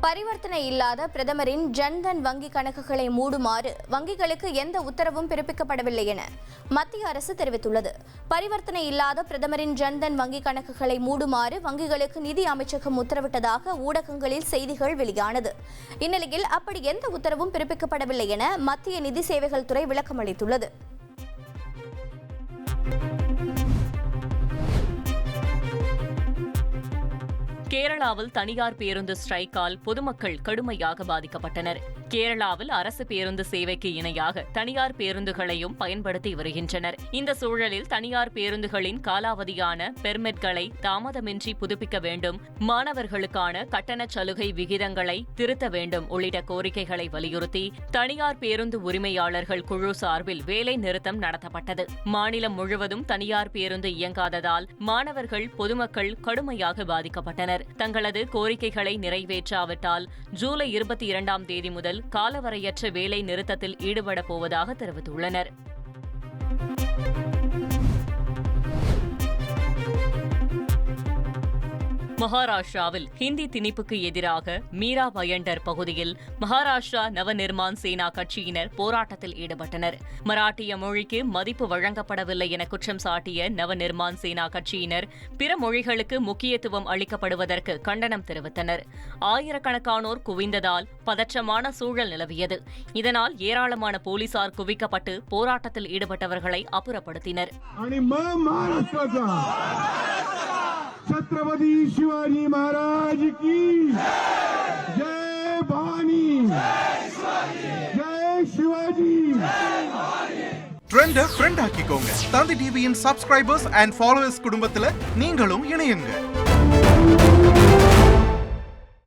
பரிவர்த்தனை இல்லாத பிரதமரின் ஜன்தன் வங்கி கணக்குகளை மூடுமாறு வங்கிகளுக்கு எந்த உத்தரவும் பிறப்பிக்கப்படவில்லை என மத்திய அரசு தெரிவித்துள்ளது. பரிவர்த்தனை இல்லாத பிரதமரின் ஜன்தன் வங்கி கணக்குகளை மூடுமாறு வங்கிகளுக்கு நிதி அமைச்சகம் உத்தரவிட்டதாக ஊடகங்களில் செய்திகள் வெளியானது. இந்நிலையில் அப்படி எந்த உத்தரவும் பிறப்பிக்கப்படவில்லை என மத்திய நிதி சேவைகள் துறை விளக்கம் அளித்துள்ளது. கேரளாவில் தனியார் பேருந்து ஸ்ட்ரைக்கால் பொதுமக்கள் கடுமையாக பாதிக்கப்பட்டனர். கேரளாவில் அரசு பேருந்து சேவைக்கு இணையாக தனியார் பேருந்துகளையும் பயன்படுத்தி வருகின்றனர். இந்த சூழலில் தனியார் பேருந்துகளின் காலாவதியான பெர்மிட்களை தாமதமின்றி புதுப்பிக்க வேண்டும், மாணவர்களுக்கான கட்டண சலுகை விகிதங்களை திருத்த வேண்டும் உள்ளிட்ட கோரிக்கைகளை வலியுறுத்தி தனியார் பேருந்து உரிமையாளர்கள் குழு சார்பில் வேலை நிறுத்தம் நடத்தப்பட்டது. மாநிலம் முழுவதும் தனியார் பேருந்து இயங்காததால் மாணவர்கள், பொதுமக்கள் கடுமையாக பாதிக்கப்பட்டனர். தங்களது கோரிக்கைகளை நிறைவேற்றாவிட்டால் ஜூலை 22ஆம் தேதி முதல் காலவரையற்ற வேலை நிறுத்தத்தில் ஈடுபடப் போவதாக தெரிவித்துள்ளனர். மகாராஷ்டிராவில் ஹிந்தி திணிப்புக்கு எதிராக மீரா பயண்டர் பகுதியில் மகாராஷ்டிரா நவநிர்மான் சேனா கட்சியினர் போராட்டத்தில் ஈடுபட்டனர். மராட்டிய மொழிக்கு மதிப்பு வழங்கப்படவில்லை என குற்றம் சாட்டிய நவநிர்மான் சேனா கட்சியினர் பிற மொழிகளுக்கு முக்கியத்துவம் அளிக்கப்படுவதற்கு கண்டனம் தெரிவித்தனர். ஆயிரக்கணக்கானோர் குவிந்ததால் பதற்றமான சூழல் நிலவியது. இதனால் ஏராளமான போலீசார் குவிக்கப்பட்டு போராட்டத்தில் ஈடுபட்டவர்களை அப்புறப்படுத்தினர். छत्रपति शिवाजी महाराज की जय भवानी, जय शिवाजी. ட்ரெண்ட ஃப்ரெண்ட் ஆக்கிக்கோங்க. தந்தி டிவியின் சப்ஸ்கிரைபர்ஸ் அண்ட் ஃபாலோவர்ஸ் குடும்பத்துல நீங்களும் இணையுங்க.